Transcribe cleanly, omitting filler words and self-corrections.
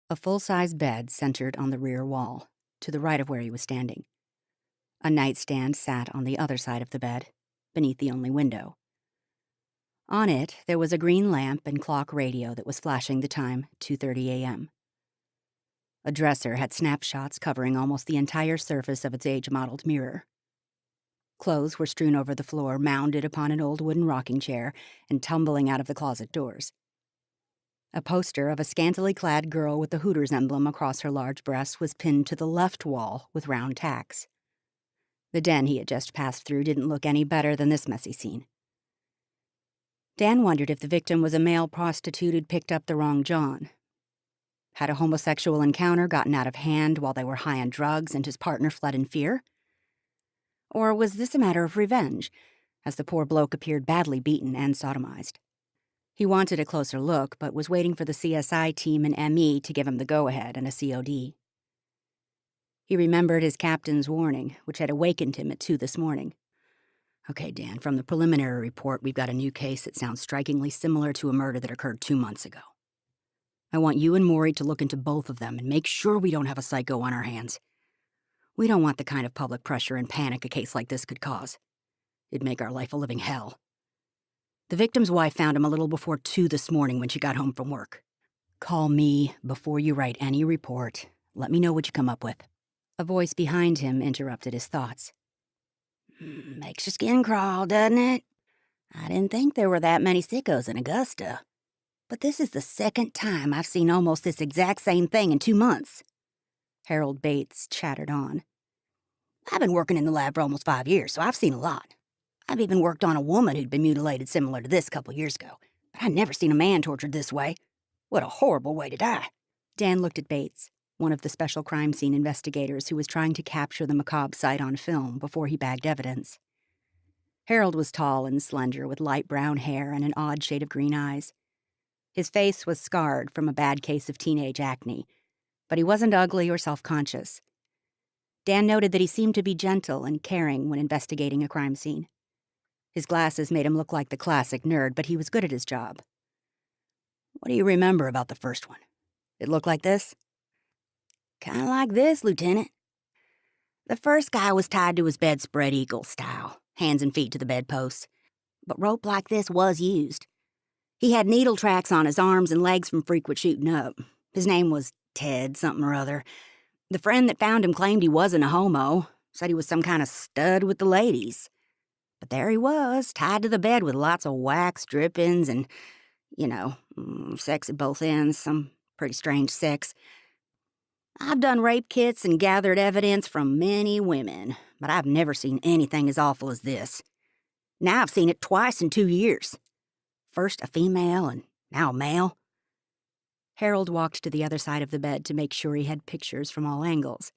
A full-size bed centered on the rear wall, to the right of where he was standing. A nightstand sat on the other side of the bed, beneath the only window. On it, there was a green lamp and clock radio that was flashing the time, 2:30 a.m. A dresser had snapshots covering almost the entire surface of its age-modeled mirror. Clothes were strewn over the floor, mounded upon an old wooden rocking chair, and tumbling out of the closet doors. A poster of a scantily clad girl with the Hooters emblem across her large breasts was pinned to the left wall with round tacks. The den he had just passed through didn't look any better than this messy scene. Dan wondered if the victim was a male prostitute who'd picked up the wrong John. Had a homosexual encounter gotten out of hand while they were high on drugs and his partner fled in fear? Or was this a matter of revenge, as the poor bloke appeared badly beaten and sodomized? He wanted a closer look, but was waiting for the CSI team and ME to give him the go-ahead and a COD. He remembered his captain's warning, which had awakened him at 2 this morning. Okay, Dan, from the preliminary report, we've got a new case that sounds strikingly similar to a murder that occurred 2 months ago. I want you and Maury to look into both of them and make sure we don't have a psycho on our hands. We don't want the kind of public pressure and panic a case like this could cause. It'd make our life a living hell. The victim's wife found him a little before 2 this morning when she got home from work. Call me before you write any report. Let me know what you come up with. A voice behind him interrupted his thoughts. Makes your skin crawl, doesn't it? I didn't think there were that many sickos in Augusta. But this is the second time I've seen almost this exact same thing in 2 months. Harold Bates chattered on. I've been working in the lab for almost 5 years, so I've seen a lot. I've even worked on a woman who'd been mutilated similar to this a couple years ago. But I'd never seen a man tortured this way. What a horrible way to die. Dan looked at Bates, one of the special crime scene investigators who was trying to capture the macabre sight on film before he bagged evidence. Harold was tall and slender with light brown hair and an odd shade of green eyes. His face was scarred from a bad case of teenage acne, but he wasn't ugly or self-conscious. Dan noted that he seemed to be gentle and caring when investigating a crime scene. His glasses made him look like the classic nerd, but he was good at his job. What do you remember about the first one? It looked like this? Kind of like this, Lieutenant. The first guy was tied to his bed spread eagle style, hands and feet to the bedposts. But rope like this was used. He had needle tracks on his arms and legs from frequent shooting up. His name was Ted something or other. The friend that found him claimed he wasn't a homo, said he was some kind of stud with the ladies. But there he was, tied to the bed with lots of wax drippings and, sex at both ends, some pretty strange sex. I've done rape kits and gathered evidence from many women, but I've never seen anything as awful as this. Now I've seen it twice in 2 years. First a female and now a male. Harold walked to the other side of the bed to make sure he had pictures from all angles.